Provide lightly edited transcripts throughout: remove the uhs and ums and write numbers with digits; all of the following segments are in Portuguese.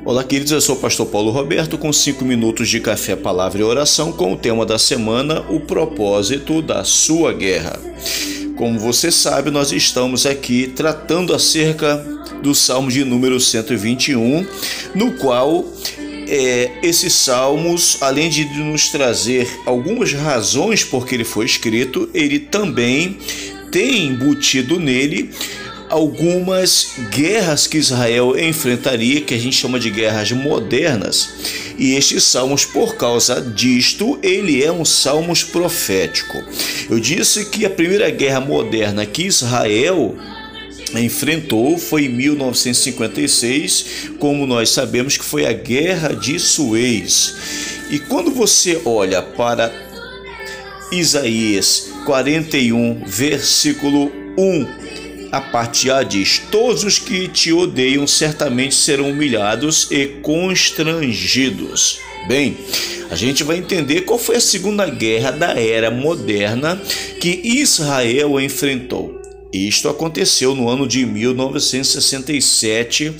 Olá, queridos, eu sou o pastor Paulo Roberto com 5 minutos de café, palavra e oração com o tema da semana, o propósito da sua guerra. Como você sabe, nós estamos aqui tratando acerca do Salmo de número 121, no qual esses salmos, além de nos trazer algumas razões por que ele foi escrito, ele também tem embutido nele algumas guerras que Israel enfrentaria, que a gente chama de guerras modernas. E estes salmos, por causa disto, ele é um salmos profético. Eu disse que a primeira guerra moderna que Israel enfrentou foi em 1956, como nós sabemos que foi a Guerra de Suez. E quando você olha para Isaías 41, versículo 1, a parte A diz: todos os que te odeiam certamente serão humilhados e constrangidos. Bem, a gente vai entender qual foi a segunda guerra da era moderna que Israel enfrentou. Isto aconteceu no ano de 1967,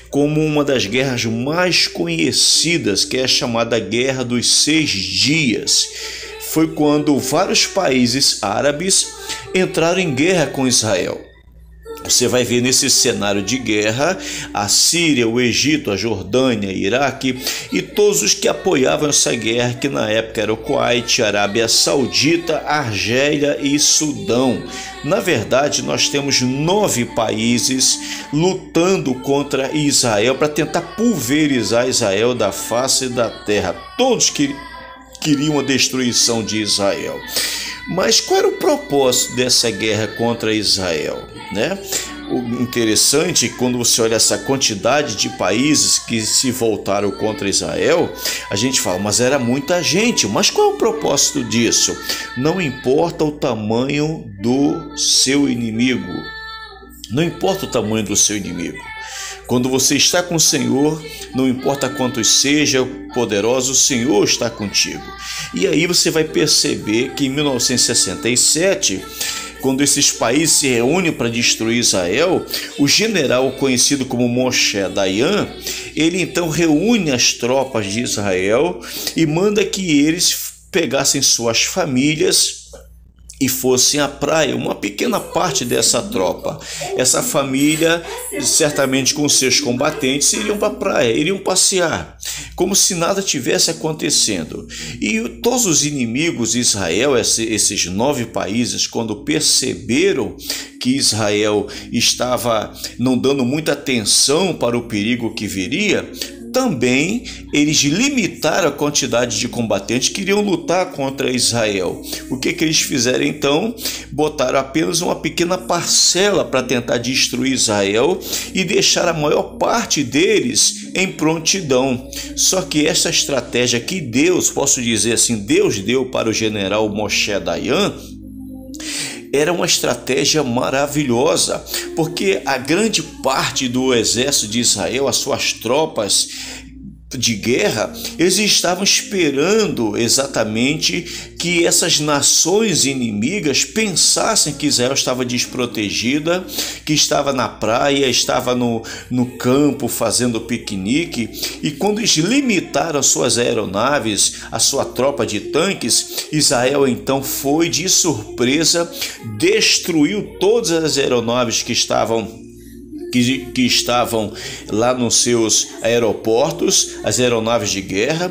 como uma das guerras mais conhecidas, que é a chamada Guerra dos 6 Dias. Foi quando vários países árabes entraram em guerra com Israel. Você vai ver nesse cenário de guerra a Síria, o Egito, a Jordânia, Iraque e todos os que apoiavam essa guerra, que na época era o Kuwait, Arábia Saudita, Argélia e Sudão. Na verdade, nós temos 9 países lutando contra Israel para tentar pulverizar Israel da face da terra. Todos que queriam a destruição de Israel. Mas qual era o propósito dessa guerra contra Israel, né? O interessante é que quando você olha essa quantidade de países que se voltaram contra Israel, a gente fala, mas era muita gente. Mas qual é o propósito disso? Não importa o tamanho do seu inimigo. Não importa o tamanho do seu inimigo. Quando você está com o Senhor, não importa quantos sejam poderosos, o Senhor está contigo. E aí você vai perceber que em 1967, quando esses países se reúnem para destruir Israel, o general conhecido como Moshe Dayan, ele então reúne as tropas de Israel e manda que eles pegassem suas famílias e fossem à praia, uma pequena parte dessa tropa. Essa família, certamente com seus combatentes, iriam para a praia, iriam passear, como se nada tivesse acontecendo. E todos os inimigos de Israel, esses 9 países, quando perceberam que Israel estava não dando muita atenção para o perigo que viria, também eles limitaram a quantidade de combatentes que iriam lutar contra Israel. O que eles fizeram então? Botaram apenas uma pequena parcela para tentar destruir Israel e deixar a maior parte deles em prontidão. Só que essa estratégia que Deus, posso dizer assim, Deus deu para o general Moshe Dayan, era uma estratégia maravilhosa, porque a grande parte do exército de Israel, as suas tropas de guerra, eles estavam esperando exatamente que essas nações inimigas pensassem que Israel estava desprotegida, que estava na praia, estava no campo fazendo piquenique. E quando eles limitaram suas aeronaves, a sua tropa de tanques, Israel então foi de surpresa, destruiu todas as aeronaves que estavam lá nos seus aeroportos, as aeronaves de guerra.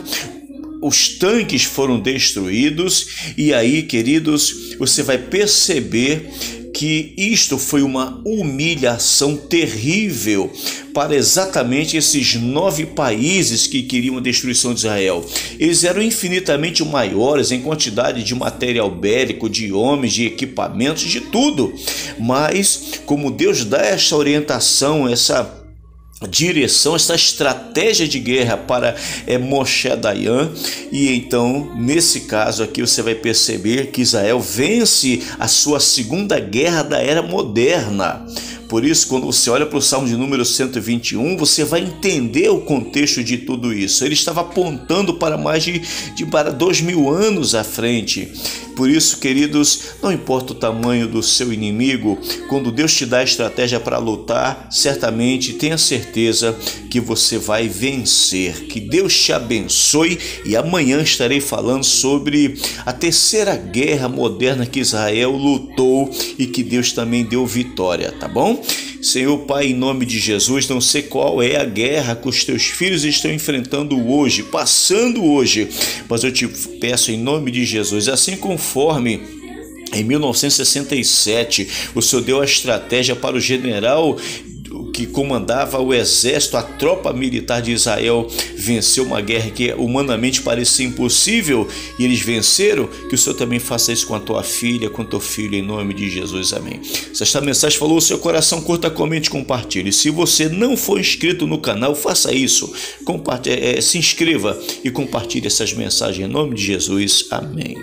Os tanques foram destruídos e aí, queridos, você vai perceber que isto foi uma humilhação terrível para exatamente esses 9 países que queriam a destruição de Israel. Eles eram infinitamente maiores em quantidade de material bélico, de homens, de equipamentos, de tudo. Mas como Deus dá essa orientação, essa direção, essa estratégia de guerra para Moshe Dayan, e então nesse caso aqui você vai perceber que Israel vence a sua segunda guerra da era moderna. Por isso, quando você olha para o Salmo de número 121, você vai entender o contexto de tudo isso. Ele estava apontando para mais de para 2000 anos à frente. por isso, queridos, não importa o tamanho do seu inimigo, quando Deus te dá a estratégia para lutar, certamente tenha certeza que você vai vencer. Que Deus te abençoe, e amanhã estarei falando sobre a terceira guerra moderna que Israel lutou e que Deus também deu vitória, tá bom? Senhor Pai, em nome de Jesus, não sei qual é a guerra que os teus filhos estão enfrentando hoje, passando hoje, mas eu te peço em nome de Jesus, assim conforme em 1967 o Senhor deu a estratégia para o general que comandava o exército, a tropa militar de Israel, venceu uma guerra que humanamente parecia impossível, e eles venceram. Que o Senhor também faça isso com a tua filha, com o teu filho, em nome de Jesus, amém. Se esta mensagem falou o seu coração, curta, comente, compartilhe. Se você não for inscrito no canal, faça isso, se inscreva e compartilhe essas mensagens em nome de Jesus, amém.